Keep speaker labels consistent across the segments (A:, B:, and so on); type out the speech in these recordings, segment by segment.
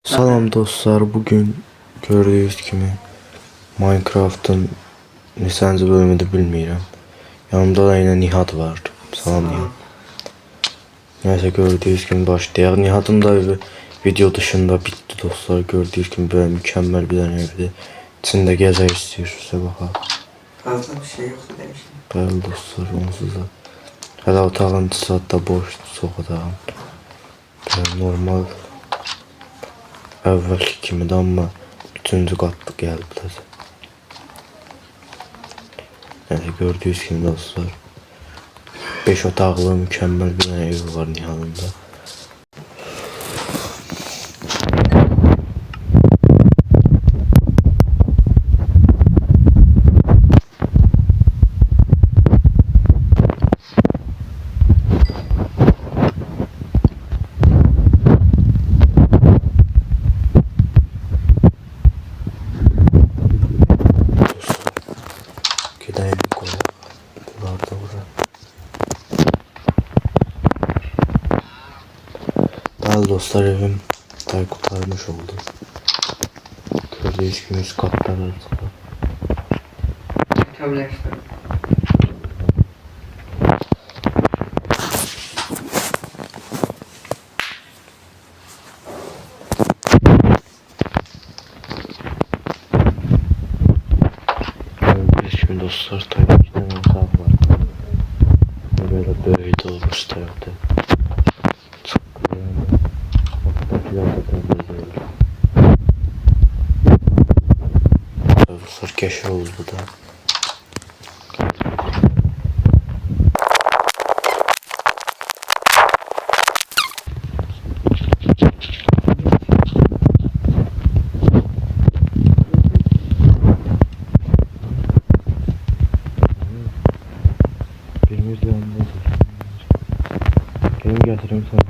A: Salam dostlar, bugün gördüğünüz kimi Minecraft'ın neçənci bölümüdür bilmirəm. Yanımda da yine Nihat var. Salam Nihat. Neyse, gördüğünüz kimi başlayaq. Nihat'ın da evi video dışında bitti dostlar. Gördüğünüz kimi böyle mükemmel bir tane evdi. İçinde gezək istiyorsunuzsa baxaq.
B: Fazla bir şey yoktu demiştim.
A: Bəli dostlar, onsuz da. Hələ otağın saat da boşdur, çox otağım. Böyle normal əvvəlki kimidir, amma 3-cü qatlı gəlib təzə. Yəni gördüyünüz kimi dostlar, 5 otaqlı mükəmməl bir dənə ev var Nihanın da. Gedəyim qoyaq. Bunlar da bura. Bəli dostlar, evim tay qurtarmış oldu. Gördüyünüz kimi üst katlar çıxdı.
B: Kableştim.
A: Gördüğünüz gibi dostlar, tabii ki de mutfak var. Böyle böyük olmuş tarafta. Çok güzel. Oradakiler de böyle. Dostlar, keşke oldu bu da. Birimiz de yanındayız. Gelin getireyim sana.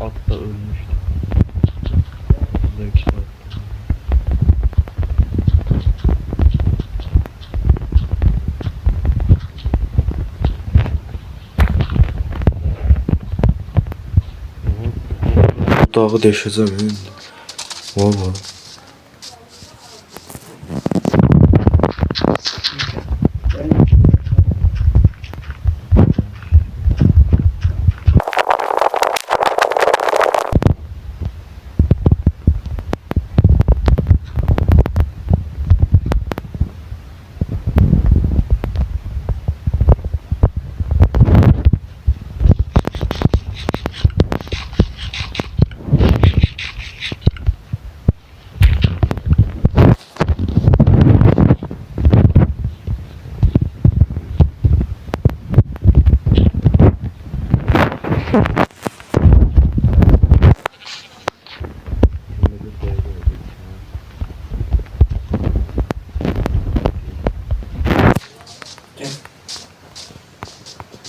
A: At da ölmüştü. Buradaki at. Dağı deşeceğim şimdi. Valla.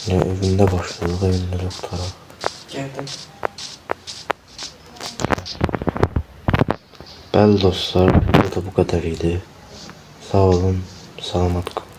A: Ya evinde başladık, evinde taraf.
B: Geldim.
A: Bəli dostlar, bu da bu kadar idi. Sağ olun, salamat qalın.